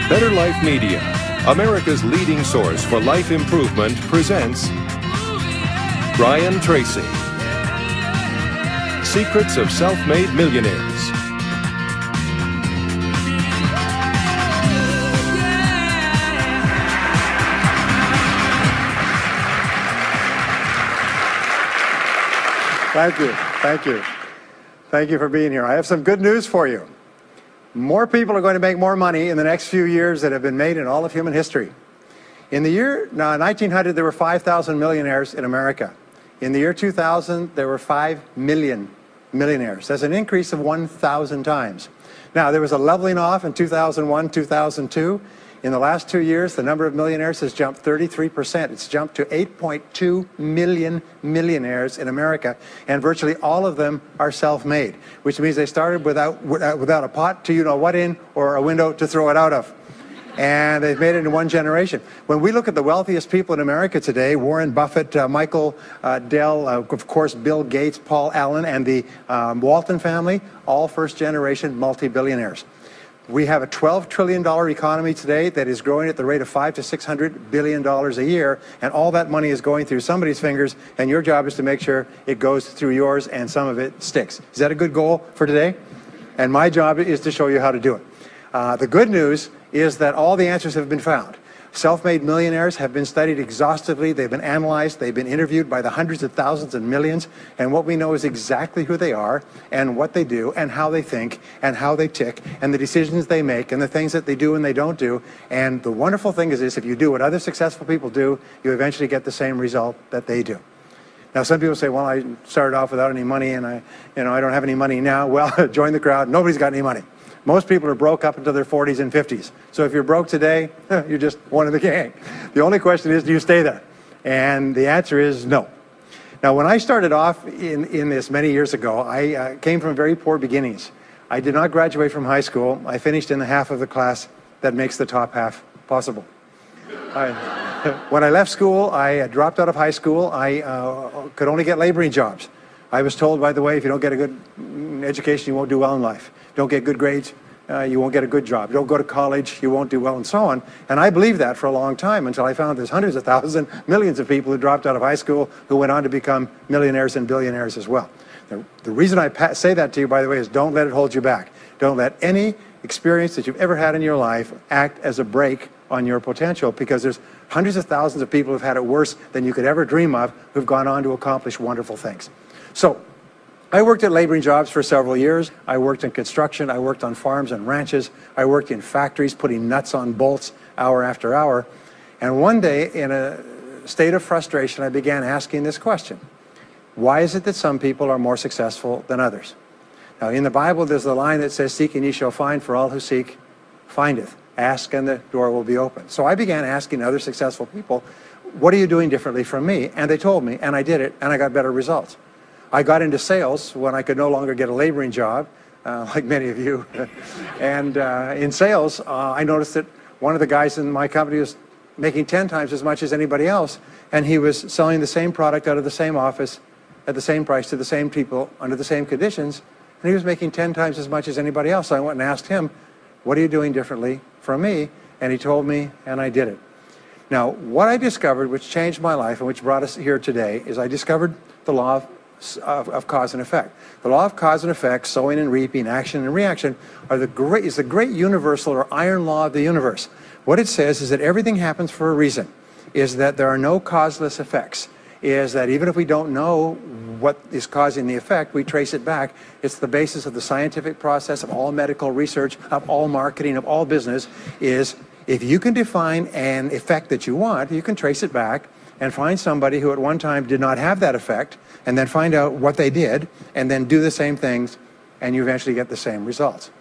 Better Life Media, America's leading source for life improvement, presents Brian Tracy. Secrets of Self-Made Millionaires. Thank you. Thank you. Thank you for being here. I have some good news for you. More people are going to make more money in the next few years than have been made in all of human history. In the year 1900, there were 5,000 millionaires in America. In the year 2000, there were 5 million millionaires. That's an increase of 1,000 times. Now, there was a leveling off in 2001, 2002. In the last 2 years, the number of millionaires has jumped 33%. It's jumped to 8.2 million millionaires in America, and virtually all of them are self-made, which means they started without a pot to you-know-what in or a window to throw it out of. And they've made it in one generation. When we look at the wealthiest people in America today, Warren Buffett, Michael Dell, of course, Bill Gates, Paul Allen, and the Walton family, all first-generation multi-billionaires. We have a $12 trillion economy today that is growing at the rate of $500 to $600 billion a year, and all that money is going through somebody's fingers, and your job is to make sure it goes through yours and some of it sticks. Is that a good goal for today? And my job is to show you how to do it. The good news is that all the answers have been found. Self-made millionaires have been studied exhaustively. They've been analyzed. They've been interviewed by the hundreds of thousands and millions. And what we know is exactly who they are and what they do and how they think and how they tick and the decisions they make and the things that they do and they don't do. And the wonderful thing is this: if you do what other successful people do, you eventually get the same result that they do. Now, some people say, well, I started off without any money and I don't have any money now. Well, join the crowd. Nobody's got any money. Most people are broke up into their 40s and 50s. So if you're broke today, you're just one of the gang. The only question is, do you stay there? And the answer is no. Now, when I started off in this many years ago, I came from very poor beginnings. I did not graduate from high school. I finished in the half of the class that makes the top half possible. When I left school, I dropped out of high school. I could only get laboring jobs. I was told, by the way, if you don't get a good education, you won't do well in life. Don't get good grades, you won't get a good job. Don't go to college, you won't do well, and so on. And I believed that for a long time until I found there's hundreds of thousands, millions of people who dropped out of high school who went on to become millionaires and billionaires as well. The reason I say that to you, by the way, is don't let it hold you back. Don't let any experience that you've ever had in your life act as a brake on your potential, because there's hundreds of thousands of people who've had it worse than you could ever dream of, who've gone on to accomplish wonderful things. So, I worked at laboring jobs for several years. I worked in construction. I worked on farms and ranches. I worked in factories putting nuts on bolts hour after hour. And one day, in a state of frustration, I began asking this question: why is it that some people are more successful than others? Now, in the Bible, there's the line that says, "Seek and ye shall find, for all who seek findeth. Ask and the door will be opened." So I began asking other successful people, what are you doing differently from me? And they told me, and I did it, and I got better results. I got into sales when I could no longer get a laboring job, like many of you. And in sales, I noticed that one of the guys in my company was making 10 times as much as anybody else, and he was selling the same product out of the same office at the same price to the same people under the same conditions, and he was making 10 times as much as anybody else. So I went and asked him, what are you doing differently from me? And he told me, and I did it. Now, what I discovered, which changed my life and which brought us here today, is I discovered the law of cause and effect. The law of cause and effect, sowing and reaping, action and reaction, is the great universal or iron law of the universe. What it says is that everything happens for a reason, is that there are no causeless effects, is that even if we don't know what is causing the effect, we trace it back. It's the basis of the scientific process, of all medical research, of all marketing, of all business, is if you can define an effect that you want, you can trace it back and find somebody who at one time did not have that effect, and then find out what they did, and then do the same things, and you eventually get the same results.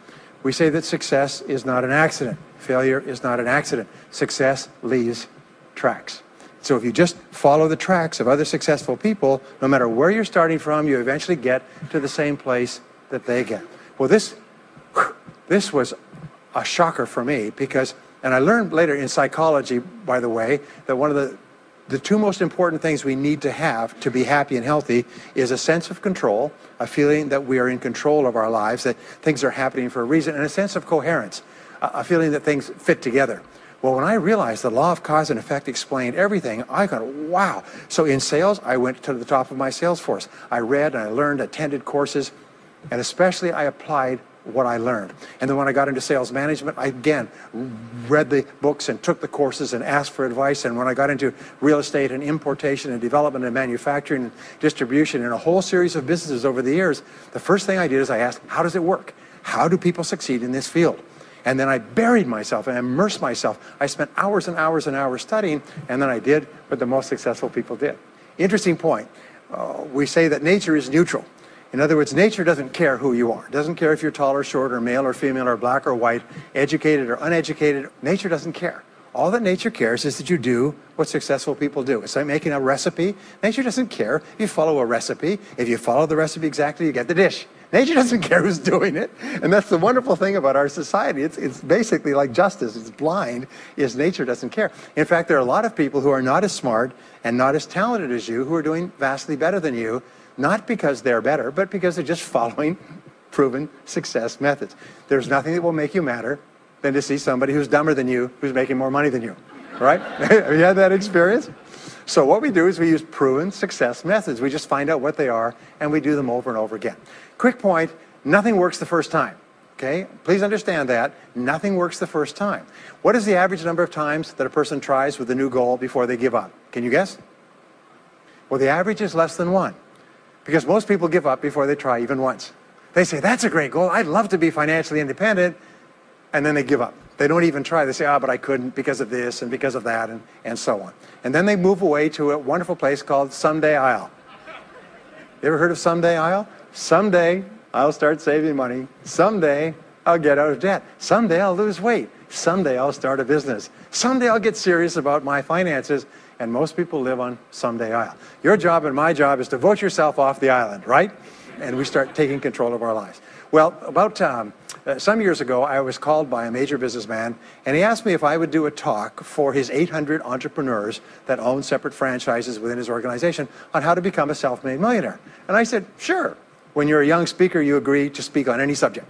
We say that success is not an accident. Failure is not an accident. Success leaves tracks. So if you just follow the tracks of other successful people, no matter where you're starting from, you eventually get to the same place that they get. Well, this was a shocker for me, because, and I learned later in psychology, by the way, that one of the two most important things we need to have to be happy and healthy is a sense of control, a feeling that we are in control of our lives, that things are happening for a reason, and a sense of coherence. a feeling that things fit together. Well, when I realized the law of cause and effect explained everything, I thought, wow. So in sales, I went to the top of my sales force. I read and I learned, attended courses, and especially I applied what I learned. And then when I got into sales management, I again read the books and took the courses and asked for advice. And when I got into real estate and importation and development and manufacturing and distribution and a whole series of businesses over the years, the first thing I did is I asked, how does it work? How do people succeed in this field? And then I buried myself and immersed myself. I spent hours and hours and hours studying, and then I did what the most successful people did. Interesting point. We say that nature is neutral. In other words, nature doesn't care who you are. It doesn't care if you're tall or short or male or female or black or white, educated or uneducated. Nature doesn't care. All that nature cares is that you do what successful people do. It's like making a recipe. Nature doesn't care if you follow a recipe. If you follow the recipe exactly, you get the dish. Nature doesn't care who's doing it. And that's the wonderful thing about our society. It's basically like justice. It's blind, is nature doesn't care. In fact, there are a lot of people who are not as smart and not as talented as you who are doing vastly better than you, not because they're better, but because they're just following proven success methods. There's nothing that will make you madder than to see somebody who's dumber than you, who's making more money than you, right? Have you had that experience? So what we do is we use proven success methods. We just find out what they are, and we do them over and over again. Quick point, nothing works the first time, okay? Please understand that. Nothing works the first time. What is the average number of times that a person tries with a new goal before they give up? Can you guess? Well, the average is less than 1, because most people give up before they try even once. They say, that's a great goal. I'd love to be financially independent, and then they give up. They don't even try. They say, but I couldn't because of this and because of that, and so on. And then they move away to a wonderful place called Someday I'll. You ever heard of Someday I'll? Someday I'll start saving money. Someday I'll get out of debt. Someday I'll lose weight. Someday I'll start a business. Someday I'll get serious about my finances. And most people live on Someday I'll. Your job and my job is to vote yourself off the island, right? And we start taking control of our lives. Well, about some years ago, I was called by a major businessman, and he asked me if I would do a talk for his 800 entrepreneurs that own separate franchises within his organization on how to become a self-made millionaire. And I said, sure. When you're a young speaker, you agree to speak on any subject.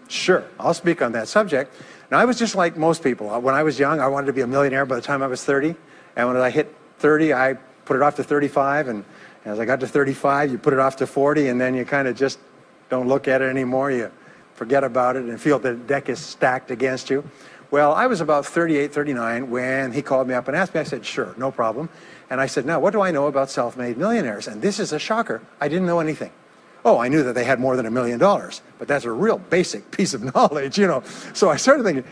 Sure, I'll speak on that subject. Now, I was just like most people. When I was young, I wanted to be a millionaire by the time I was 30. And when I hit 30, I put it off to 35. And as I got to 35, you put it off to 40, and then you kind of just don't look at it anymore. You forget about it and feel the deck is stacked against you. Well, I was about 38, 39 when he called me up and asked me. I said, sure, no problem. And I said, now, what do I know about self-made millionaires? And this is a shocker. I didn't know anything. Oh, I knew that they had more than $1 million, but that's a real basic piece of knowledge, you know. So I started thinking,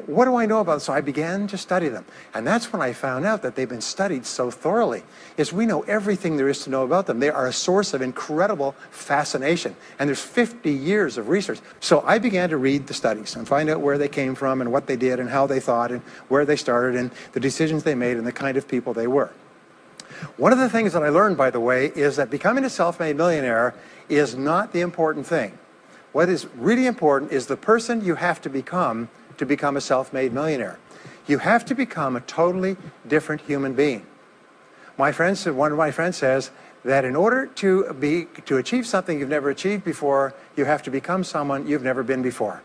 what do I know about it? So I began to study them. And that's when I found out that they've been studied so thoroughly, is we know everything there is to know about them. They are a source of incredible fascination. And there's 50 years of research. So I began to read the studies and find out where they came from and what they did and how they thought and where they started and the decisions they made and the kind of people they were. One of the things that I learned, by the way, is that becoming a self-made millionaire is not the important thing. What is really important is the person you have to become a self-made millionaire. You have to become a totally different human being. One of my friends says that in order to achieve something you've never achieved before, you have to become someone you've never been before.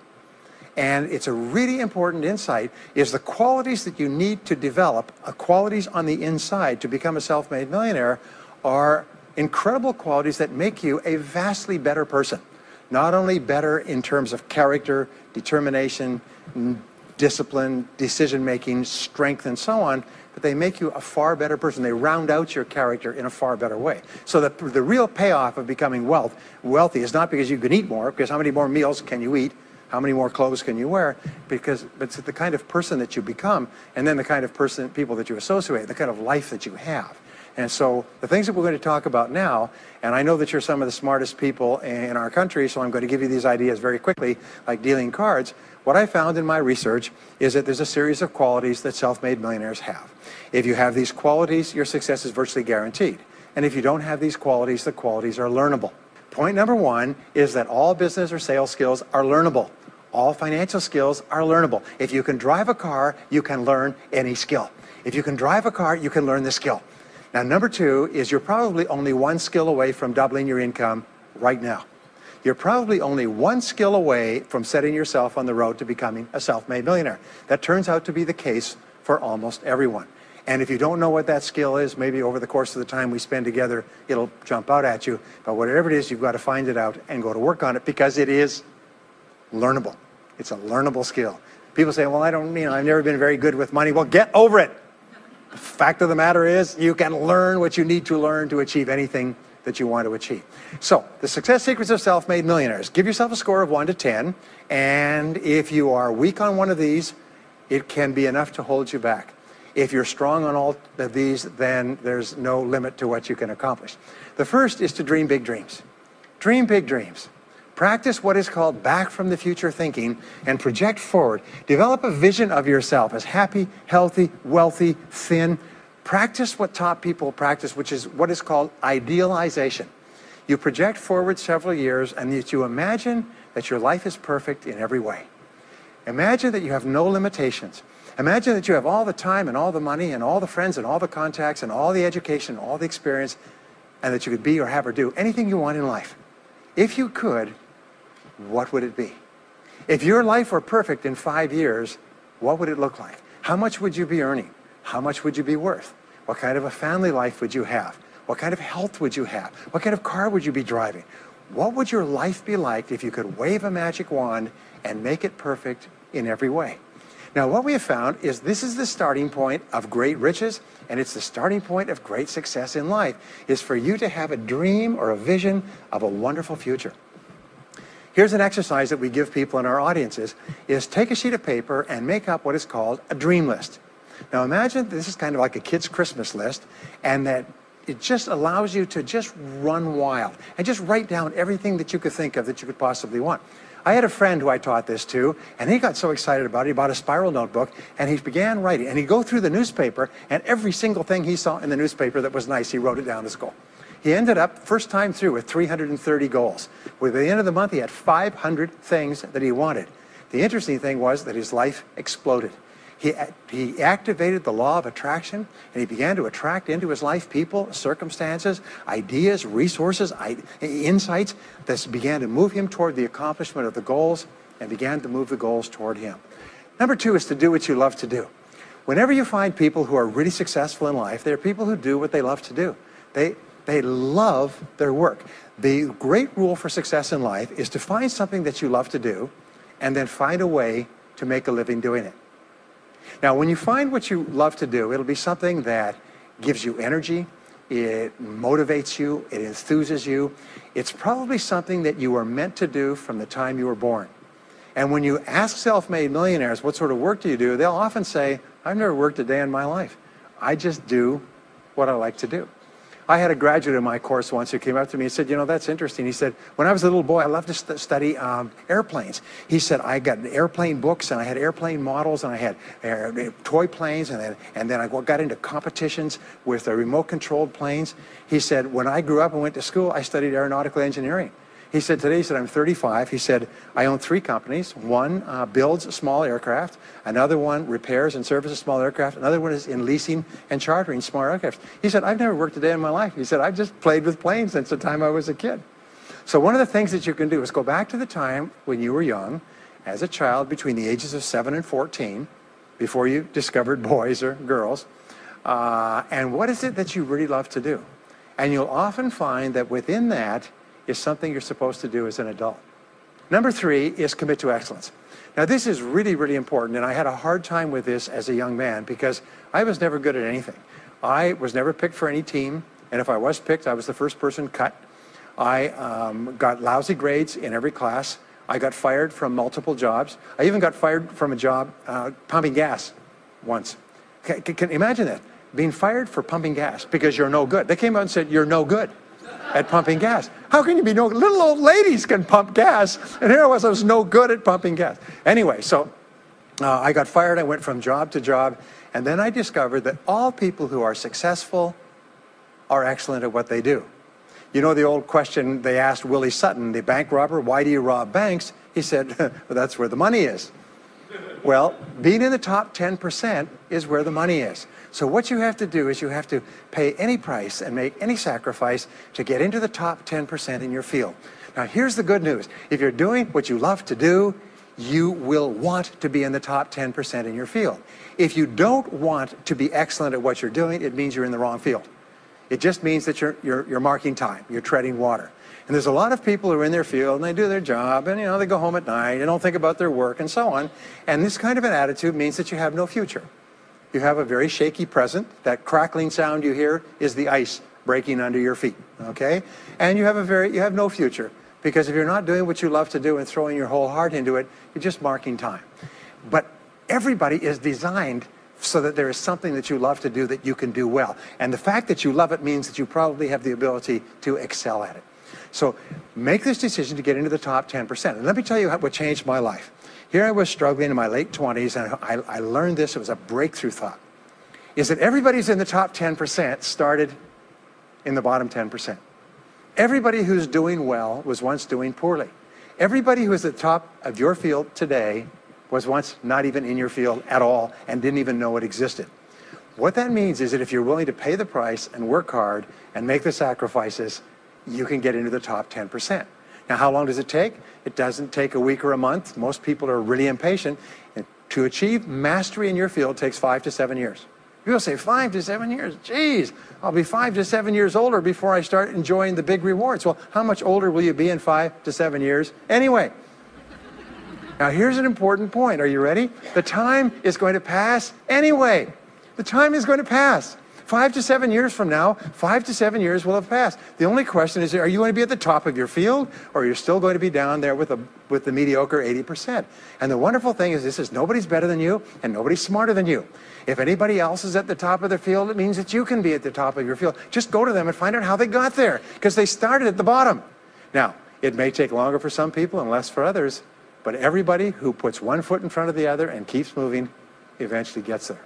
And it's a really important insight, is the qualities that you need to develop, qualities on the inside to become a self-made millionaire, are incredible qualities that make you a vastly better person. Not only better in terms of character, determination, discipline, decision-making, strength, and so on, but they make you a far better person. They round out your character in a far better way. So that the real payoff of becoming wealthy is not because you can eat more, because how many more meals can you eat? How many more clothes can you wear? But it's the kind of person that you become, and then the kind of people that you associate, the kind of life that you have. And so the things that we're going to talk about now, and I know that you're some of the smartest people in our country, so I'm going to give you these ideas very quickly, like dealing cards. What I found in my research is that there's a series of qualities that self-made millionaires have. If you have these qualities, your success is virtually guaranteed. And if you don't have these qualities, the qualities are learnable. Point number one is that all business or sales skills are learnable. All financial skills are learnable. If you can drive a car, you can learn any skill. If you can drive a car, you can learn the skill. Now, number two is you're probably only one skill away from doubling your income right now. you're probably only one skill away from setting yourself on the road to becoming a self-made millionaire. That turns out to be the case for almost everyone. And if you don't know what that skill is, maybe over the course of the time we spend together, it'll jump out at you. But whatever it is, you've got to find it out and go to work on it, because it is learnable. It's a learnable skill. People say, well, I've never been very good with money. Well, get over it. The fact of the matter is, you can learn what you need to learn to achieve anything that you want to achieve. So, the success secrets of self-made millionaires. Give yourself a score of 1 to 10, and if you are weak on one of these, it can be enough to hold you back. If you're strong on all of these, then there's no limit to what you can accomplish. The first is to dream big dreams. Dream big dreams. Practice what is called back from the future thinking and project forward. Develop a vision of yourself as happy, healthy, wealthy, thin. Practice what top people practice, which is what is called idealization. You project forward several years and you imagine that your life is perfect in every way. Imagine that you have no limitations. Imagine that you have all the time and all the money and all the friends and all the contacts and all the education and all the experience, and that you could be or have or do anything you want in life. If you could, what would it be? If your life were perfect in 5 years, what would it look like? How much would you be earning? How much would you be worth? What kind of a family life would you have? What kind of health would you have? What kind of car would you be driving? What would your life be like if you could wave a magic wand and make it perfect in every way? Now, what we have found is this is the starting point of great riches, and it's the starting point of great success in life, is for you to have a dream or a vision of a wonderful future. Here's an exercise that we give people in our audiences, is take a sheet of paper and make up what is called a dream list. Now, imagine this is kind of like a kid's Christmas list, and that it just allows you to just run wild and just write down everything that you could think of that you could possibly want. I had a friend who I taught this to, and he got so excited about it, he bought a spiral notebook, and he began writing. And he'd go through the newspaper, and every single thing he saw in the newspaper that was nice, he wrote it down as goal. He ended up, first time through, with 330 goals. By the end of the month, he had 500 things that he wanted. The interesting thing was that his life exploded. He activated the law of attraction, and he began to attract into his life people, circumstances, ideas, resources, insights that began to move him toward the accomplishment of the goals and began to move the goals toward him. Number 2 is to do what you love to do. Whenever you find people who are really successful in life, they're people who do what they love to do. They love their work. The great rule for success in life is to find something that you love to do and then find a way to make a living doing it. Now, when you find what you love to do, it'll be something that gives you energy, it motivates you, it enthuses you. It's probably something that you were meant to do from the time you were born. And when you ask self-made millionaires, what sort of work do you do? They'll often say, I've never worked a day in my life. I just do what I like to do. I had a graduate in my course once who came up to me and said, you know, that's interesting. He said, when I was a little boy, I loved to study airplanes. He said, I got airplane books, and I had airplane models, and I had toy planes, and then I got into competitions with remote-controlled planes. He said, when I grew up and went to school, I studied aeronautical engineering. He said, today, he said, I'm 35. He said, I own 3 companies. One builds small aircraft. Another one repairs and services small aircraft. Another one is in leasing and chartering small aircraft. He said, I've never worked a day in my life. He said, I've just played with planes since the time I was a kid. So one of the things that you can do is go back to the time when you were young, as a child between the ages of 7 and 14, before you discovered boys or girls, and what is it that you really love to do? And you'll often find that within that is something you're supposed to do as an adult. Number 3 is commit to excellence. Now, this is really, really important, and I had a hard time with this as a young man because I was never good at anything. I was never picked for any team, and if I was picked, I was the first person cut. I got lousy grades in every class. I got fired from multiple jobs. I even got fired from a job pumping gas once. Can you imagine that? Being fired for pumping gas because you're no good. They came out and said, you're no good at pumping gas. How can you be no good? Little old ladies can pump gas, and here I was no good at pumping gas. Anyway, so I got fired. I went from job to job, and then I discovered that all people who are successful are excellent at what they do. You know the old question they asked Willie Sutton, the bank robber, why do you rob banks? He said, well, that's where the money is. Well, being in the top 10% is where the money is. So what you have to do is you have to pay any price and make any sacrifice to get into the top 10% in your field. Now, here's the good news. If you're doing what you love to do, you will want to be in the top 10% in your field. If you don't want to be excellent at what you're doing, it means you're in the wrong field. It just means that you're marking time, you're treading water. And there's a lot of people who are in their field and they do their job and they go home at night, they don't think about their work and so on. And this kind of an attitude means that you have no future. You have a very shaky present. That crackling sound you hear is the ice breaking under your feet, okay? And you have no future, because if you're not doing what you love to do and throwing your whole heart into it, you're just marking time. But everybody is designed so that there is something that you love to do that you can do well. And the fact that you love it means that you probably have the ability to excel at it. So make this decision to get into the top 10%. And let me tell you what changed my life. Here I was struggling in my late 20s, and I learned this. It was a breakthrough thought. Is that everybody's in the top 10% started in the bottom 10%. Everybody who's doing well was once doing poorly. Everybody who is at the top of your field today was once not even in your field at all and didn't even know it existed. What that means is that if you're willing to pay the price and work hard and make the sacrifices, you can get into the top 10%. Now, how long does it take? It doesn't take a week or a month. Most people are really impatient. And to achieve mastery in your field takes 5 to 7 years. People say, 5 to 7 years? Geez, I'll be 5 to 7 years older before I start enjoying the big rewards. Well, how much older will you be in 5 to 7 years anyway? Now, here's an important point. Are you ready? The time is going to pass anyway. The time is going to pass. 5 to 7 years from now, 5 to 7 years will have passed. The only question is, are you going to be at the top of your field, or you're still going to be down there with the mediocre 80%? And the wonderful thing is this is nobody's better than you, and nobody's smarter than you. If anybody else is at the top of their field, it means that you can be at the top of your field. Just go to them and find out how they got there, because they started at the bottom. Now, it may take longer for some people and less for others, but everybody who puts one foot in front of the other and keeps moving eventually gets there.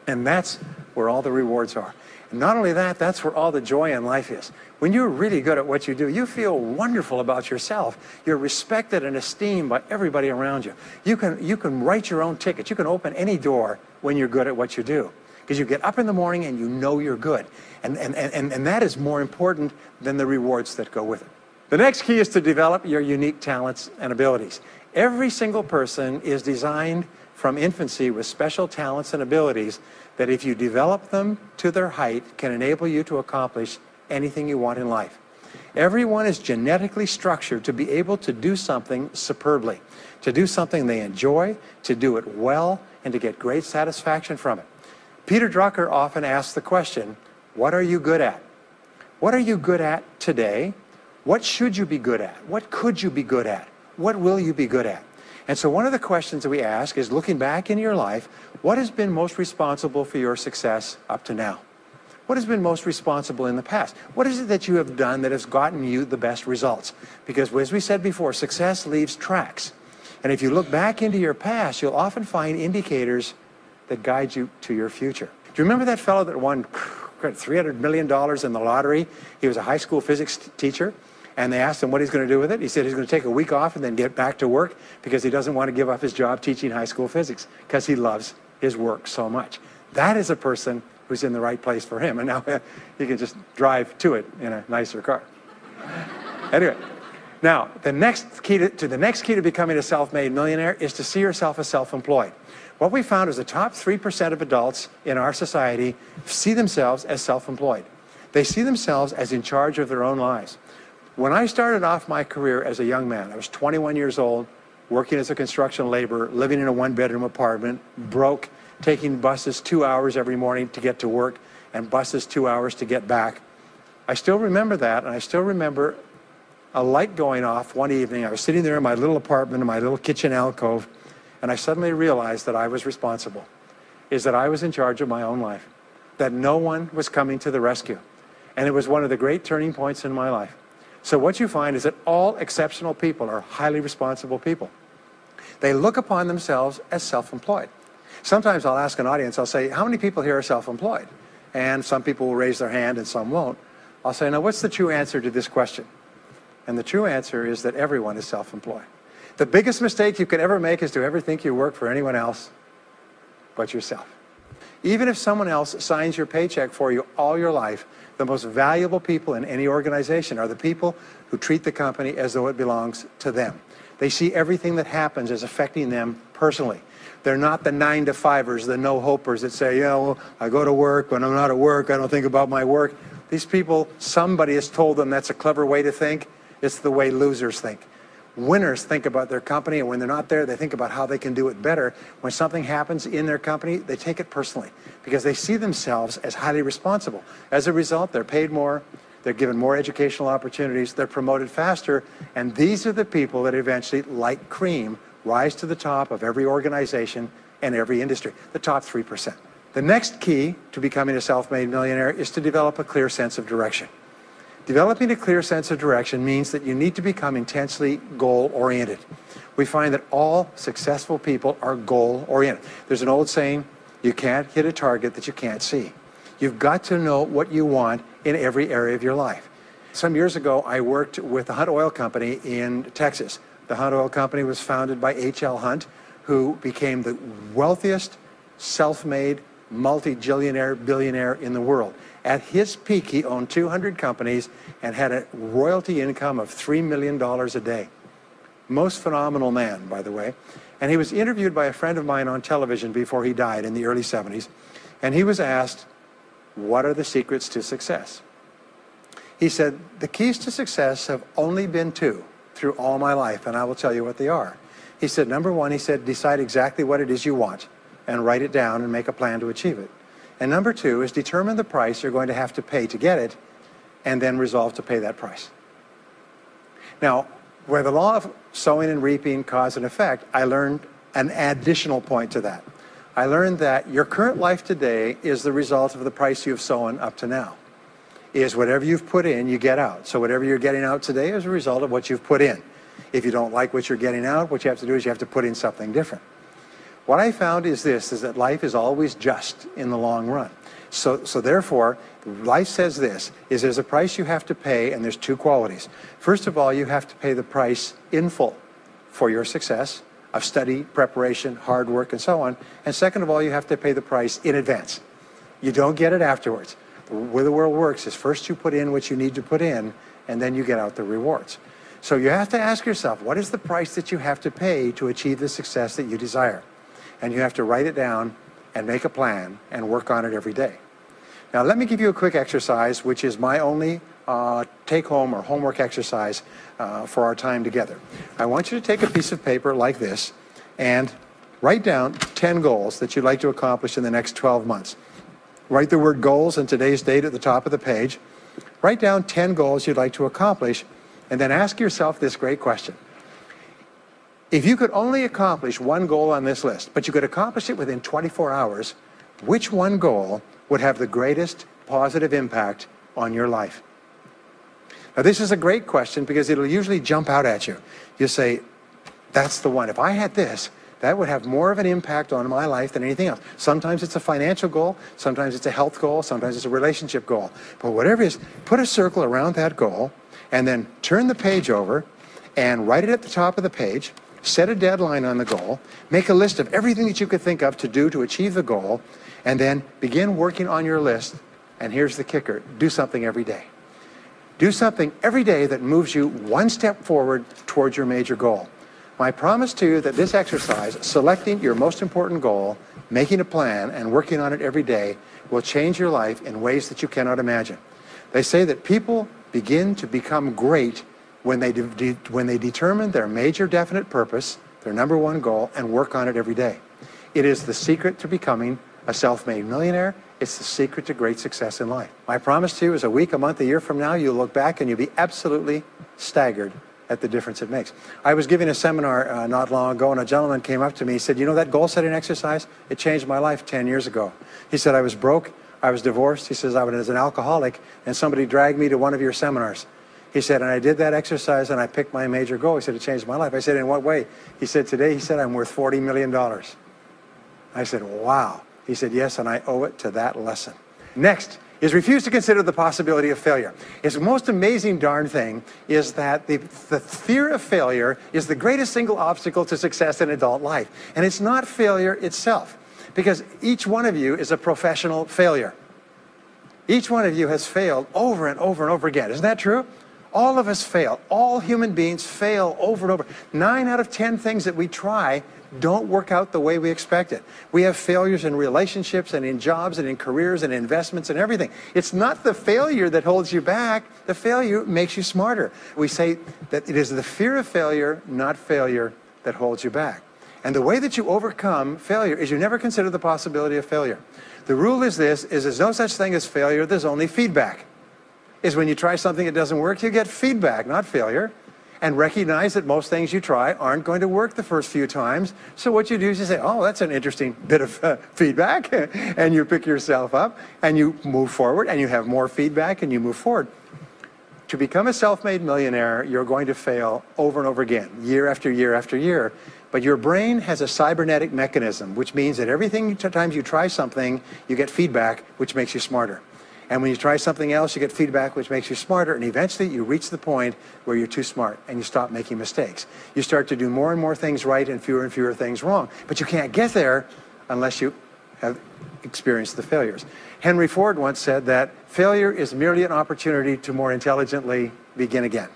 And that's where all the rewards are. And not only that, that's where all the joy in life is. When you're really good at what you do, you feel wonderful about yourself. You're respected and esteemed by everybody around you. You can write your own ticket. You can open any door when you're good at what you do. Because you get up in the morning and you know you're good. And that is more important than the rewards that go with it. The next key is to develop your unique talents and abilities. Every single person is designed from infancy with special talents and abilities that, if you develop them to their height, can enable you to accomplish anything you want in life. Everyone is genetically structured to be able to do something superbly, to do something they enjoy, to do it well, and to get great satisfaction from it. Peter Drucker often asks the question, what are you good at? What are you good at today? What should you be good at? What could you be good at? What will you be good at? And so one of the questions that we ask is, looking back in your life, what has been most responsible for your success up to now? What has been most responsible in the past? What is it that you have done that has gotten you the best results? Because as we said before, success leaves tracks. And if you look back into your past, you'll often find indicators that guide you to your future. Do you remember that fellow that won $300 million in the lottery? He was a high school physics teacher. And they asked him what he's going to do with it. He said he's going to take a week off and then get back to work, because he doesn't want to give up his job teaching high school physics, because he loves his work so much. That is a person who's in the right place for him. And now he can just drive to it in a nicer car. Anyway, now the next key to becoming a self-made millionaire is to see yourself as self-employed. What we found is the top 3% of adults in our society see themselves as self-employed. They see themselves as in charge of their own lives. When I started off my career as a young man, I was 21 years old, working as a construction laborer, living in a one-bedroom apartment, broke, taking buses 2 hours every morning to get to work and buses 2 hours to get back. I still remember that, and I still remember a light going off one evening. I was sitting there in my little apartment, in my little kitchen alcove, and I suddenly realized that I was responsible, that I was in charge of my own life, that no one was coming to the rescue. And it was one of the great turning points in my life. So what you find is that all exceptional people are highly responsible people. They look upon themselves as self-employed. Sometimes I'll ask an audience, I'll say, how many people here are self-employed? And some people will raise their hand and some won't. I'll say, now what's the true answer to this question? And the true answer is that everyone is self-employed. The biggest mistake you could ever make is to ever think you work for anyone else but yourself. Even if someone else signs your paycheck for you all your life, The most valuable people in any organization are the people who treat the company as though it belongs to them. They see everything that happens as affecting them personally. They're not the 9-to-5ers, the no-hopers that say, yeah, well, I go to work. When I'm not at work, I don't think about my work. These people, somebody has told them that's a clever way to think. It's the way losers think. Winners think about their company, and when they're not there, they think about how they can do it better. When something happens in their company, they take it personally because they see themselves as highly responsible. As a result, they're paid more, they're given more educational opportunities, they're promoted faster, and these are the people that eventually, like cream, rise to the top of every organization and every industry, the top 3%. The next key to becoming a self-made millionaire is to develop a clear sense of direction. Developing a clear sense of direction means that you need to become intensely goal-oriented. We find that all successful people are goal-oriented. There's an old saying, you can't hit a target that you can't see. You've got to know what you want in every area of your life. Some years ago, I worked with the Hunt Oil Company in Texas. The Hunt Oil Company was founded by H.L. Hunt, who became the wealthiest, self-made, multi-jillionaire billionaire in the world. At his peak, he owned 200 companies and had a royalty income of $3 million a day. Most phenomenal man, by the way. And he was interviewed by a friend of mine on television before he died in the early 70s. And he was asked, what are the secrets to success? He said, the keys to success have only been two through all my life, and I will tell you what they are. He said, number one, he said, decide exactly what it is you want and write it down and make a plan to achieve it. And number two is determine the price you're going to have to pay to get it and then resolve to pay that price. Now, where the law of sowing and reaping cause and effect, I learned an additional point to that. I learned that your current life today is the result of the price you've sown up to now. Is whatever you've put in, you get out. So whatever you're getting out today is a result of what you've put in. If you don't like what you're getting out, what you have to do is you have to put in something different. What I found is this, is that life is always just in the long run. So therefore, life says this, is there's a price you have to pay, and there's two qualities. First of all, you have to pay the price in full for your success of study, preparation, hard work, and so on. And second of all, you have to pay the price in advance. You don't get it afterwards. The way the world works is first you put in what you need to put in, and then you get out the rewards. So you have to ask yourself, what is the price that you have to pay to achieve the success that you desire? And you have to write it down and make a plan and work on it every day. Now let me give you a quick exercise, which is my only take-home or homework exercise for our time together. I want you to take a piece of paper like this and write down 10 goals that you'd like to accomplish in the next 12 months. Write the word goals and today's date at the top of the page. Write down 10 goals you'd like to accomplish, and then ask yourself this great question. If you could only accomplish one goal on this list, but you could accomplish it within 24 hours, which one goal would have the greatest positive impact on your life? Now, this is a great question because it'll usually jump out at you. You say, that's the one. If I had this, that would have more of an impact on my life than anything else. Sometimes it's a financial goal, sometimes it's a health goal, sometimes it's a relationship goal. But whatever it is, put a circle around that goal and then turn the page over and write it at the top of the page, set a deadline on the goal, make a list of everything that you could think of to do to achieve the goal, and then begin working on your list. And here's the kicker, do something every day. Do something every day that moves you one step forward towards your major goal. My promise to you that this exercise, selecting your most important goal, making a plan, and working on it every day, will change your life in ways that you cannot imagine. They say that people begin to become great when they determine their major definite purpose, their number one goal, and work on it every day. It is the secret to becoming a self-made millionaire. It's the secret to great success in life. My promise to you is a week, a month, a year from now, you'll look back and you'll be absolutely staggered at the difference it makes. I was giving a seminar not long ago, and a gentleman came up to me. He said, you know that goal-setting exercise? It changed my life 10 years ago. He said, I was broke, I was divorced. He says, I was an alcoholic, and somebody dragged me to one of your seminars. He said, and I did that exercise, and I picked my major goal. He said, it changed my life. I said, in what way? He said, today, he said, I'm worth $40 million. I said, wow. He said, yes, and I owe it to that lesson. Next is refuse to consider the possibility of failure. It's the most amazing darn thing is that the fear of failure is the greatest single obstacle to success in adult life. And it's not failure itself, because each one of you is a professional failure. Each one of you has failed over and over and over again. Isn't that true? All of us fail. All human beings fail over and over. 9 out of 10 things that we try don't work out the way we expected. We have failures in relationships and in jobs and in careers and investments and everything. It's not the failure that holds you back. The failure makes you smarter. We say that it is the fear of failure, not failure, that holds you back. And the way that you overcome failure is you never consider the possibility of failure. The rule is this, is there's no such thing as failure, there's only feedback. Is when you try something that doesn't work, you get feedback, not failure. And recognize that most things you try aren't going to work the first few times. So what you do is you say, oh, that's an interesting bit of feedback. And you pick yourself up and you move forward and you have more feedback and you move forward. To become a self-made millionaire, you're going to fail over and over again, year after year after year. But your brain has a cybernetic mechanism, which means that every time you try something, you get feedback, which makes you smarter. And when you try something else, you get feedback, which makes you smarter. And eventually, you reach the point where you're too smart and you stop making mistakes. You start to do more and more things right and fewer things wrong. But you can't get there unless you have experienced the failures. Henry Ford once said that failure is merely an opportunity to more intelligently begin again.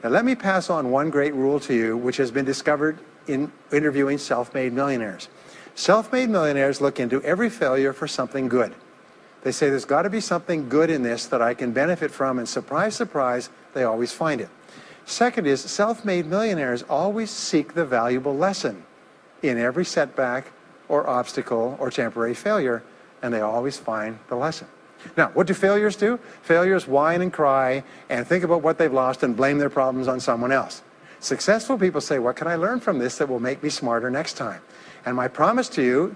Now, let me pass on one great rule to you, which has been discovered in interviewing self-made millionaires. Self-made millionaires look into every failure for something good. They say, there's got to be something good in this that I can benefit from, and surprise, surprise, they always find it. Second is, self-made millionaires always seek the valuable lesson in every setback or obstacle or temporary failure, and they always find the lesson. Now, what do failures do? Failures whine and cry and think about what they've lost and blame their problems on someone else. Successful people say, what can I learn from this that will make me smarter next time? And my promise to you,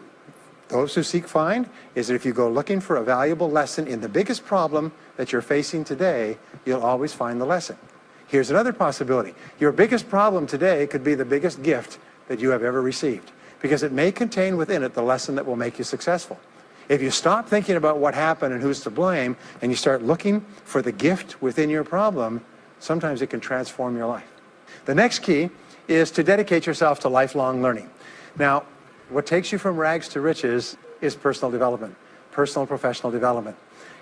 those who seek find, is that if you go looking for a valuable lesson in the biggest problem that you're facing today, you'll always find the lesson. Here's another possibility. Your biggest problem today could be the biggest gift that you have ever received, because it may contain within it the lesson that will make you successful. If you stop thinking about what happened and who's to blame, and you start looking for the gift within your problem, sometimes it can transform your life. The next key is to dedicate yourself to lifelong learning. Now, what takes you from rags to riches is personal development, personal and professional development.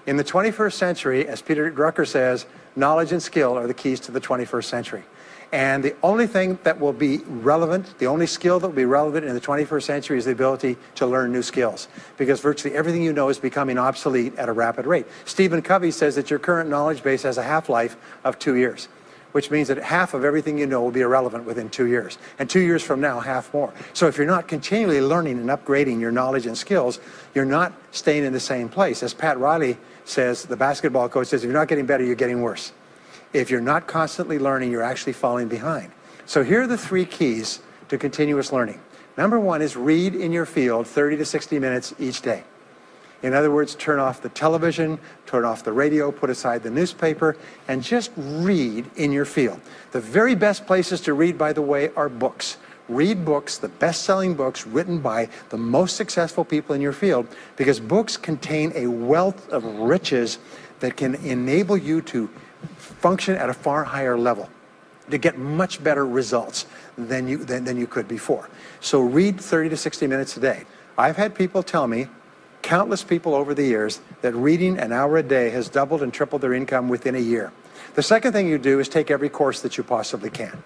In the 21st century, as Peter Drucker says, knowledge and skill are the keys to the 21st century. And the only thing that will be relevant, the only skill that will be relevant in the 21st century is the ability to learn new skills, because virtually everything you know is becoming obsolete at a rapid rate. Stephen Covey says that your current knowledge base has a half-life of 2 years, which means that half of everything you know will be irrelevant within 2 years. And 2 years from now, half more. So if you're not continually learning and upgrading your knowledge and skills, you're not staying in the same place. As Pat Riley says, the basketball coach says, if you're not getting better, you're getting worse. If you're not constantly learning, you're actually falling behind. So here are the 3 keys to continuous learning. Number 1 is read in your field 30 to 60 minutes each day. In other words, turn off the television, turn off the radio, put aside the newspaper, and just read in your field. The very best places to read, by the way, are books. Read books, the best-selling books written by the most successful people in your field, because books contain a wealth of riches that can enable you to function at a far higher level, to get much better results than you could before. So read 30 to 60 minutes a day. I've had people tell me, countless people over the years, that reading an hour a day has doubled and tripled their income within a year. The second thing you do is take every course that you possibly can.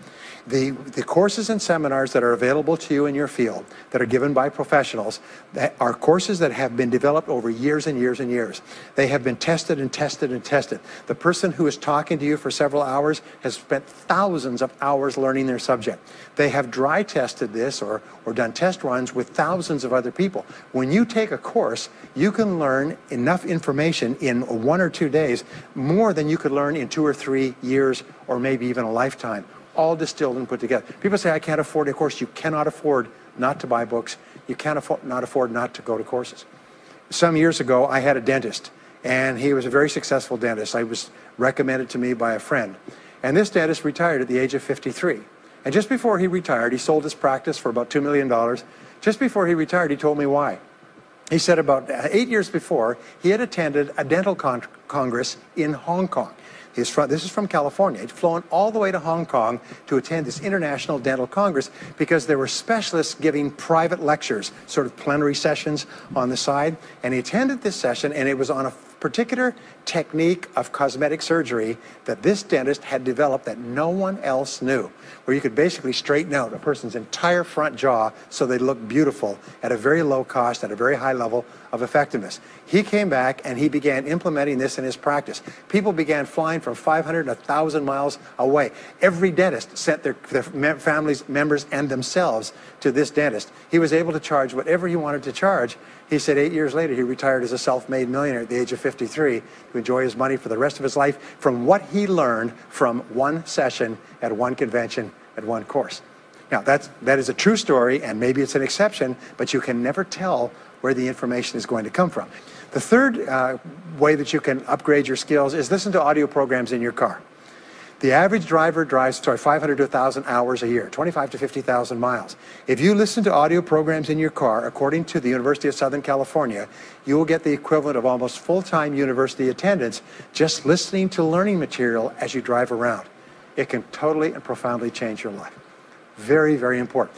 The courses and seminars that are available to you in your field that are given by professionals that are courses that have been developed over years and years and years. They have been tested and tested and tested. The person who is talking to you for several hours has spent thousands of hours learning their subject. They have dry tested this or done test runs with thousands of other people. When you take a course, you can learn enough information in 1 or 2 days, more than you could learn in 2 or 3 years or maybe even a lifetime, all distilled and put together. People say, I can't afford a course. You cannot afford not to buy books. You can't afford not to go to courses. Some years ago, I had a dentist, and he was a very successful dentist. I was recommended to me by a friend. And this dentist retired at the age of 53. And just before he retired, he sold his practice for about $2 million. Just before he retired, he told me why. He said about 8 years before, he had attended a dental congress in Hong Kong. This is from California. He'd flown all the way to Hong Kong to attend this international dental congress because there were specialists giving private lectures, sort of plenary sessions on the side. And he attended this session, and it was on particular technique of cosmetic surgery that this dentist had developed that no one else knew, where you could basically straighten out a person's entire front jaw so they look beautiful at a very low cost, at a very high level of effectiveness. He came back and he began implementing this in his practice. People began flying from 500 to 1,000 miles away. Every dentist sent their families, members, and themselves to this dentist. He was able to charge whatever he wanted to charge. He said 8 years later, he retired as a self-made millionaire at the age of 53 to enjoy his money for the rest of his life from what he learned from one session at one convention at one course. Now, that is a true story, and maybe it's an exception, but you can never tell where the information is going to come from. The third way that you can upgrade your skills is listen to audio programs in your car. The average driver drives 500 to 1,000 hours a year, 25 to 50,000 miles. If you listen to audio programs in your car, according to the University of Southern California, you will get the equivalent of almost full-time university attendance just listening to learning material as you drive around. It can totally and profoundly change your life. Very, very important.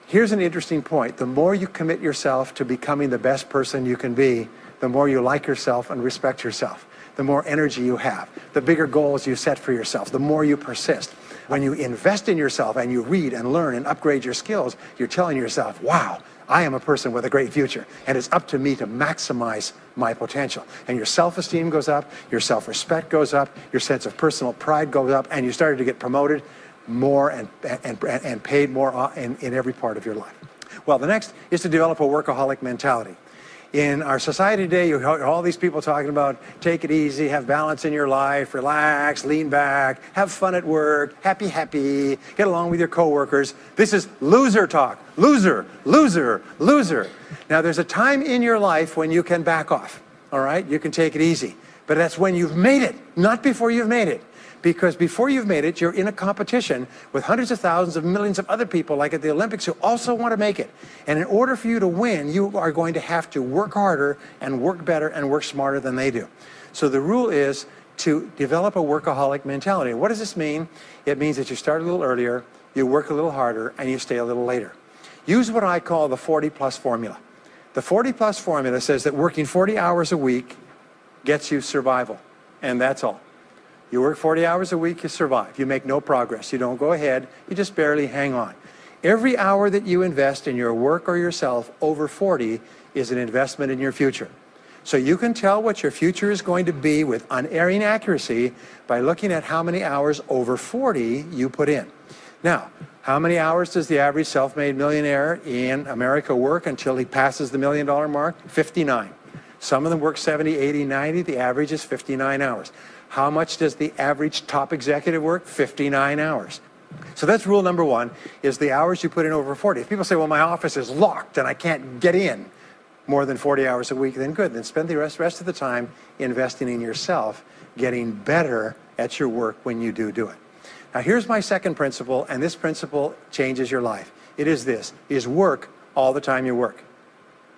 Here's an interesting point. The more you commit yourself to becoming the best person you can be, the more you like yourself and respect yourself. The more energy you have, the bigger goals you set for yourself, the more you persist. When you invest in yourself and you read and learn and upgrade your skills, you're telling yourself, wow, I am a person with a great future, and it's up to me to maximize my potential. And your self-esteem goes up, your self-respect goes up, your sense of personal pride goes up, and you started to get promoted more and paid more in every part of your life. Well, the next is to develop a workaholic mentality. In our society today, you hear all these people talking about take it easy, have balance in your life, relax, lean back, have fun at work, happy, get along with your coworkers. This is loser talk. Loser, loser, loser. Now, there's a time in your life when you can back off, all right? You can take it easy. But that's when you've made it, not before you've made it. Because before you've made it, you're in a competition with hundreds of thousands of millions of other people, like at the Olympics, who also want to make it. And in order for you to win, you are going to have to work harder and work better and work smarter than they do. So the rule is to develop a workaholic mentality. What does this mean? It means that you start a little earlier, you work a little harder, and you stay a little later. Use what I call the 40-plus formula. The 40-plus formula says that working 40 hours a week gets you survival, and that's all. You work 40 hours a week, you survive. You make no progress. You don't go ahead. You just barely hang on. Every hour that you invest in your work or yourself over 40 is an investment in your future. So you can tell what your future is going to be with unerring accuracy by looking at how many hours over 40 you put in. Now, how many hours does the average self-made millionaire in America work until he passes the $1 million mark? 59. Some of them work 70, 80, 90. The average is 59 hours. How much does the average top executive work? 59 hours. So that's rule number one, is the hours you put in over 40. If people say, well, my office is locked and I can't get in more than 40 hours a week, then good. Then spend the rest of the time investing in yourself, getting better at your work when you do it. Now, here's my second principle, and this principle changes your life. It is this, is work all the time you work.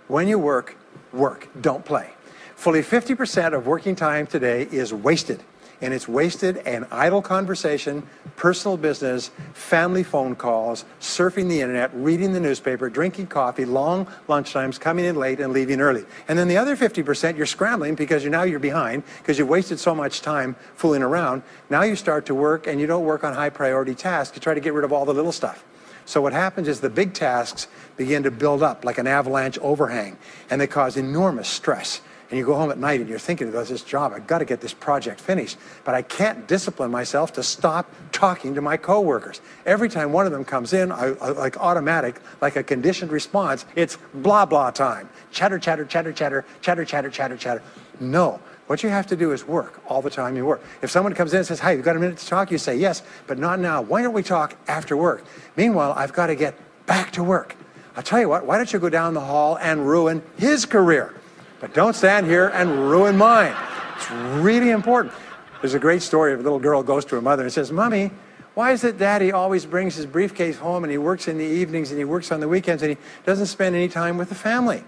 When you work, work, don't play. Fully 50% of working time today is wasted, and it's wasted in idle conversation, personal business, family phone calls, surfing the internet, reading the newspaper, drinking coffee, long lunchtimes, coming in late and leaving early. And then the other 50%, you're scrambling because now you're behind because you've wasted so much time fooling around. Now you start to work, and you don't work on high priority tasks. You try to get rid of all the little stuff. So what happens is the big tasks begin to build up like an avalanche overhang, and they cause enormous stress. And you go home at night and you're thinking about this job, I've got to get this project finished, but I can't discipline myself to stop talking to my coworkers. Every time one of them comes in, like automatic, like a conditioned response, it's blah, blah time. Chatter, chatter, chatter, chatter, chatter, chatter, chatter, chatter. No, what you have to do is work all the time you work. If someone comes in and says, hey, you've got a minute to talk? You say, yes, but not now. Why don't we talk after work? Meanwhile, I've got to get back to work. I'll tell you what, why don't you go down the hall and ruin his career? But don't stand here and ruin mine. It's really important. There's a great story of a little girl goes to her mother and says, Mommy, why is it Daddy always brings his briefcase home and he works in the evenings and he works on the weekends and he doesn't spend any time with the family?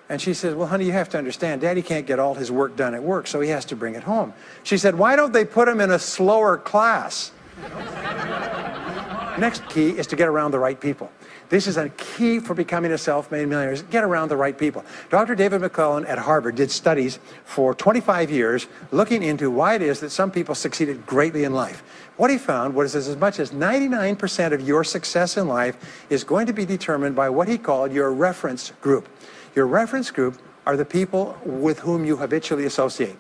And she says, well, honey, you have to understand, Daddy can't get all his work done at work, so he has to bring it home. She said, why don't they put him in a slower class? Next key is to get around the right people. This is a key for becoming a self-made millionaire, is get around the right people. Dr. David McClellan at Harvard did studies for 25 years looking into why it is that some people succeeded greatly in life. What he found was as much as 99% of your success in life is going to be determined by what he called your reference group. Your reference group are the people with whom you habitually associate.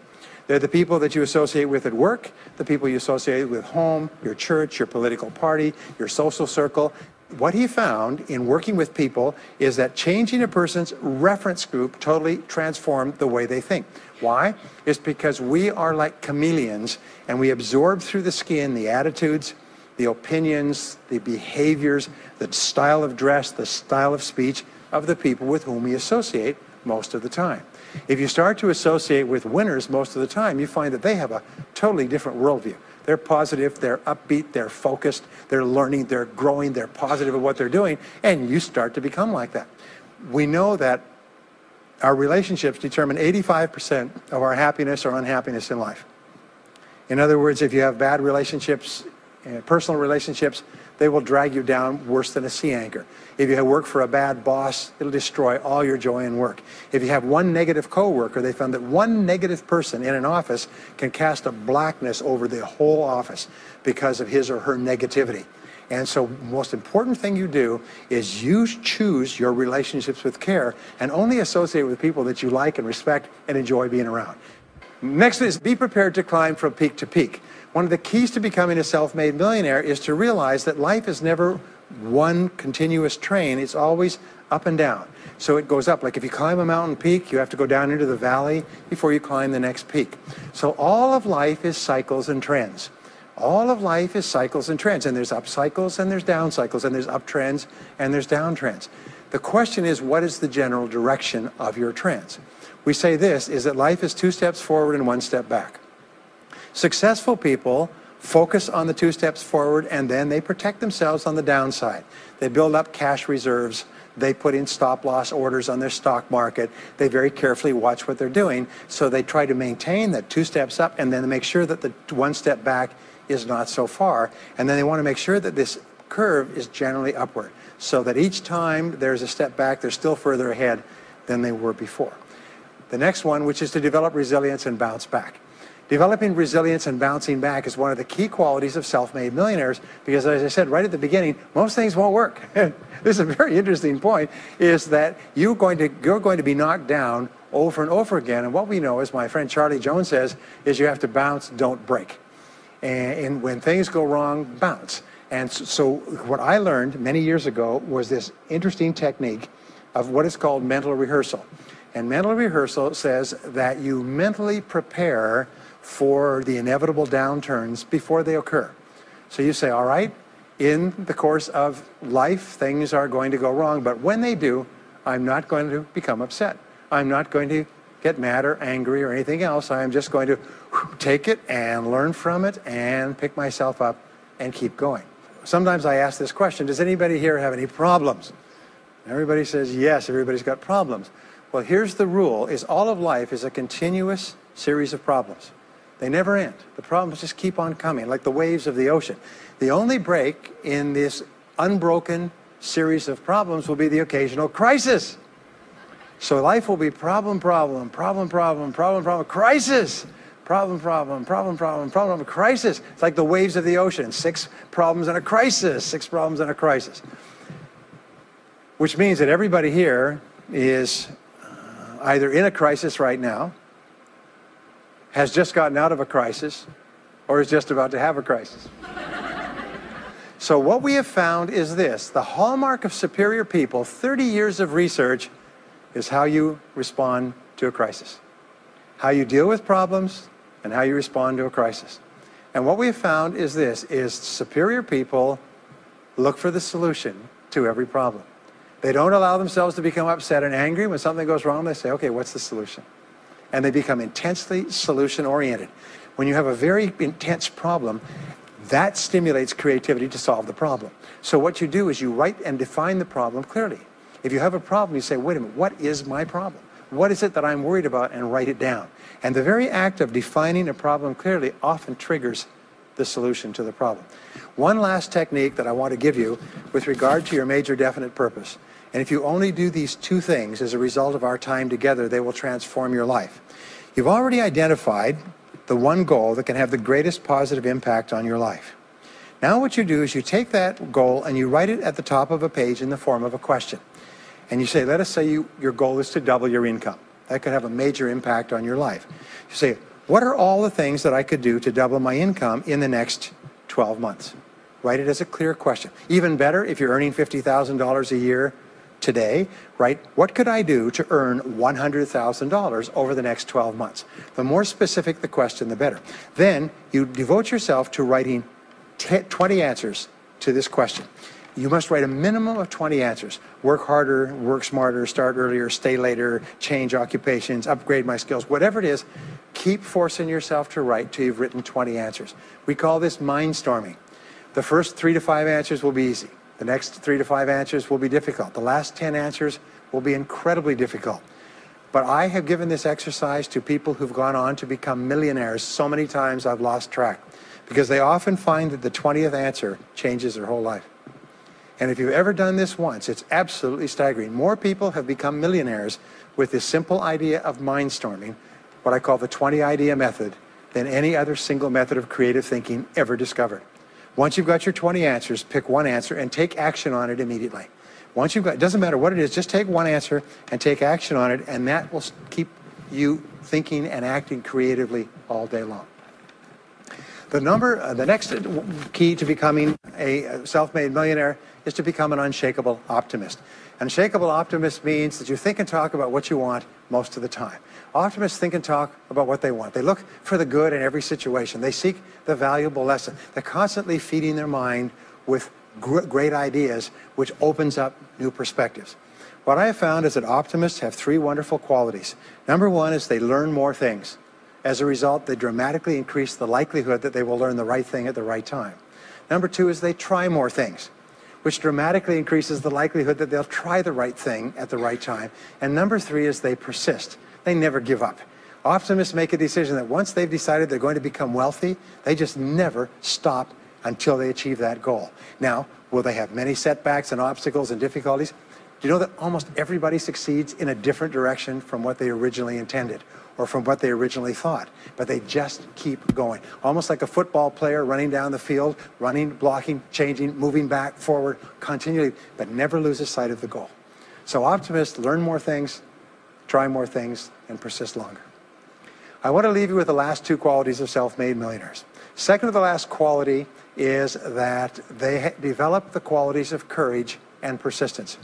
They're the people that you associate with at work, the people you associate with home, your church, your political party, your social circle. What he found in working with people is that changing a person's reference group totally transformed the way they think. Why? It's because we are like chameleons, and we absorb through the skin the attitudes, the opinions, the behaviors, the style of dress, the style of speech of the people with whom we associate most of the time. If you start to associate with winners most of the time, you find that they have a totally different worldview. They're positive, they're upbeat, they're focused, they're learning, they're growing, they're positive of what they're doing, and you start to become like that. We know that our relationships determine 85% of our happiness or unhappiness in life. In other words, if you have bad relationships, personal relationships, they will drag you down worse than a sea anchor. If you work for a bad boss, it'll destroy all your joy in work. If you have one negative coworker, they found that one negative person in an office can cast a blackness over the whole office because of his or her negativity. And so the most important thing you do is you choose your relationships with care and only associate with people that you like and respect and enjoy being around. Next is be prepared to climb from peak to peak. One of the keys to becoming a self-made millionaire is to realize that life is never one continuous train. It's always up and down. So it goes up. Like if you climb a mountain peak, you have to go down into the valley before you climb the next peak. So all of life is cycles and trends. All of life is cycles and trends. And there's up cycles and there's down cycles and there's up trends and there's down trends. The question is, what is the general direction of your trends? We say this, is that life is 2 steps forward and 1 step back. Successful people focus on the 2 steps forward, and then they protect themselves on the downside. They build up cash reserves. They put in stop-loss orders on their stock market. They very carefully watch what they're doing. So they try to maintain that 2 steps up, and then make sure that the 1 step back is not so far. And then they want to make sure that this curve is generally upward, so that each time there's a step back, they're still further ahead than they were before. The next one, which is to develop resilience and bounce back. Developing resilience and bouncing back is one of the key qualities of self-made millionaires, because as I said right at the beginning, most things won't work. This is a very interesting point, is that you're going to be knocked down over and over again. And what we know, as my friend Charlie Jones says, is you have to bounce, don't break. And when things go wrong, bounce. And so what I learned many years ago was this interesting technique of what is called mental rehearsal. And mental rehearsal says that you mentally prepare for the inevitable downturns before they occur. So you say, all right, in the course of life, things are going to go wrong, but when they do, I'm not going to become upset. I'm not going to get mad or angry or anything else. I'm just going to take it and learn from it and pick myself up and keep going. Sometimes I ask this question, does anybody here have any problems? Everybody says yes, everybody's got problems. Well, here's the rule, is all of life is a continuous series of problems. They never end. The problems just keep on coming, like the waves of the ocean. The only break in this unbroken series of problems will be the occasional crisis. So life will be problem, problem, problem, problem, problem, problem, crisis. Problem, problem, problem, problem, problem, crisis. It's like the waves of the ocean. 6 problems and a crisis. 6 problems and a crisis. Which means that everybody here is either in a crisis right now, has just gotten out of a crisis, or is just about to have a crisis. So what we have found is this: the hallmark of superior people, 30 years of research, is how you respond to a crisis. How you deal with problems and how you respond to a crisis. And what we have found is this, is superior people look for the solution to every problem. They don't allow themselves to become upset and angry. When something goes wrong, they say, okay, what's the solution? And they become intensely solution-oriented. When you have a very intense problem, that stimulates creativity to solve the problem. So what you do is you write and define the problem clearly. If you have a problem, you say, wait a minute, what is my problem? What is it that I'm worried about? And write it down. And the very act of defining a problem clearly often triggers the solution to the problem. One last technique that I want to give you with regard to your major definite purpose. And if you only do these two things as a result of our time together, they will transform your life. You've already identified the one goal that can have the greatest positive impact on your life. Now what you do is you take that goal and you write it at the top of a page in the form of a question. And you say, let us say your goal is to double your income. That could have a major impact on your life. You say, what are all the things that I could do to double my income in the next 12 months? Write it as a clear question. Even better, if you're earning $50,000 a year today, write, what could I do to earn $100,000 over the next 12 months? The more specific the question, the better. Then you devote yourself to writing 20 answers to this question. You must write a minimum of 20 answers. Work harder, work smarter, start earlier, stay later, change occupations, upgrade my skills, whatever it is, keep forcing yourself to write till you've written 20 answers. We call this mind storming. The first 3 to 5 answers will be easy. The next 3 to 5 answers will be difficult. The last 10 answers will be incredibly difficult. But I have given this exercise to people who've gone on to become millionaires so many times I've lost track, because they often find that the 20th answer changes their whole life. And if you've ever done this once, it's absolutely staggering. More people have become millionaires with this simple idea of mind storming, what I call the 20 idea method, than any other single method of creative thinking ever discovered. Once you've got your 20 answers, pick one answer and take action on it immediately. Once you've got, it doesn't matter what it is, just take one answer and take action on it, and that will keep you thinking and acting creatively all day long. The next key to becoming a self-made millionaire is to become an unshakable optimist. An unshakable optimist means that you think and talk about what you want most of the time. Optimists think and talk about what they want. They look for the good in every situation. They seek the valuable lesson. They're constantly feeding their mind with great ideas, which opens up new perspectives. What I have found is that optimists have 3 wonderful qualities. Number 1 is they learn more things. As a result, they dramatically increase the likelihood that they will learn the right thing at the right time. Number 2 is they try more things, which dramatically increases the likelihood that they'll try the right thing at the right time. And number 3 is they persist. They never give up. Optimists make a decision that once they've decided they're going to become wealthy, they just never stop until they achieve that goal. Now, will they have many setbacks and obstacles and difficulties? Do you know that almost everybody succeeds in a different direction from what they originally intended or from what they originally thought? But they just keep going. Almost like a football player running down the field, running, blocking, changing, moving back, forward, continually, but never loses sight of the goal. So optimists learn more things, try more things, and persist longer. I want to leave you with the last 2 qualities of self-made millionaires. Second to the last quality is that they develop the qualities of courage and persistence.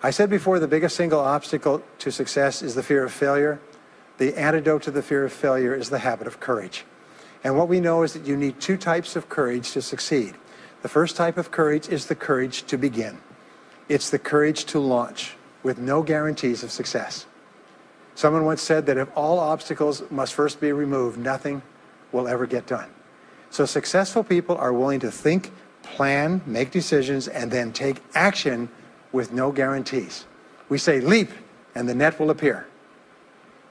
I said before, the biggest single obstacle to success is the fear of failure. The antidote to the fear of failure is the habit of courage. And what we know is that you need 2 types of courage to succeed. The first type of courage is the courage to begin. It's the courage to launch with no guarantees of success. Someone once said that if all obstacles must first be removed, nothing will ever get done. So successful people are willing to think, plan, make decisions, and then take action with no guarantees. We say leap, and the net will appear.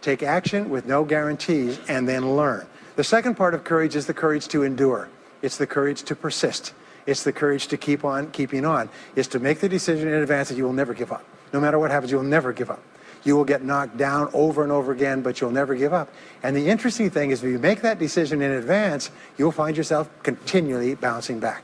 Take action with no guarantees, and then learn. The second part of courage is the courage to endure. It's the courage to persist. It's the courage to keep on keeping on. It's to make the decision in advance that you will never give up. No matter what happens, you will never give up. You will get knocked down over and over again, but you'll never give up. And the interesting thing is, if you make that decision in advance, you'll find yourself continually bouncing back.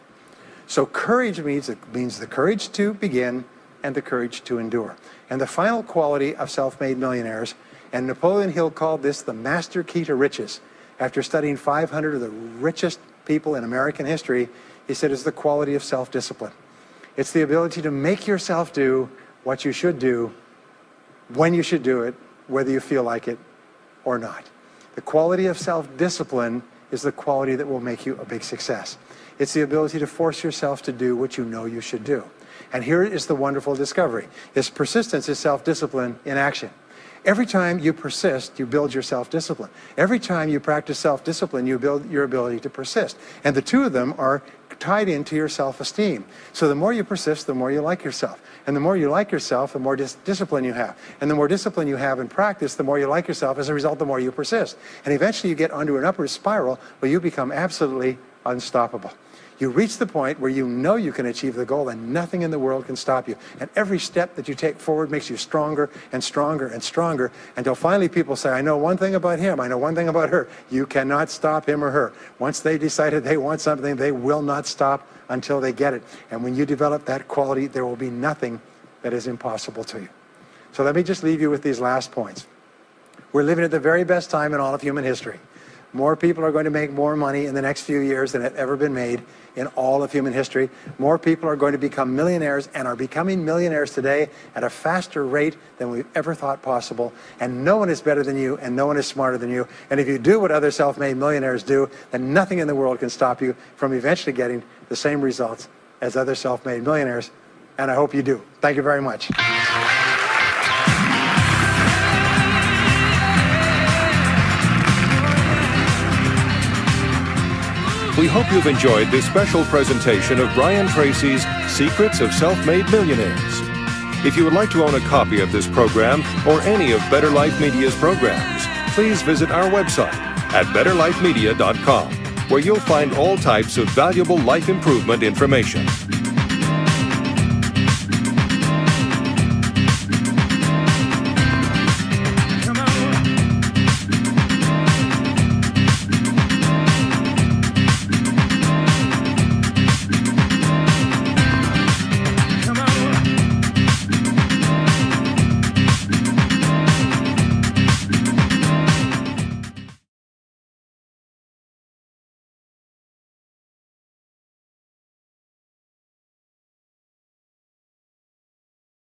So courage means the courage to begin and the courage to endure. And the final quality of self-made millionaires, and Napoleon Hill called this the master key to riches. After studying 500 of the richest people in American history, he said it's the quality of self-discipline. It's the ability to make yourself do what you should do, when you should do it, whether you feel like it or not. The quality of self-discipline is the quality that will make you a big success. It's the ability to force yourself to do what you know you should do. And here is the wonderful discovery. This persistence is self-discipline in action. Every time you persist, you build your self-discipline. Every time you practice self-discipline, you build your ability to persist. And the 2 of them are tied into your self-esteem. So the more you persist, the more you like yourself. And the more you like yourself, the more discipline you have. And the more discipline you have in practice, the more you like yourself. As a result, the more you persist. And eventually you get onto an upward spiral where you become absolutely unstoppable. You reach the point where you know you can achieve the goal and nothing in the world can stop you. And every step that you take forward makes you stronger and stronger and stronger until finally people say, I know one thing about him, I know one thing about her. You cannot stop him or her. Once they decided they want something, they will not stop until they get it. And when you develop that quality, there will be nothing that is impossible to you. So let me just leave you with these last points. We're living at the very best time in all of human history. More people are going to make more money in the next few years than have ever been made in all of human history. More people are going to become millionaires and are becoming millionaires today at a faster rate than we've ever thought possible. And no one is better than you and no one is smarter than you. And if you do what other self-made millionaires do, then nothing in the world can stop you from eventually getting the same results as other self-made millionaires. And I hope you do. Thank you very much. We hope you've enjoyed this special presentation of Brian Tracy's Secrets of Self-Made Millionaires. If you would like to own a copy of this program or any of Better Life Media's programs, please visit our website at betterlifemedia.com, where you'll find all types of valuable life improvement information.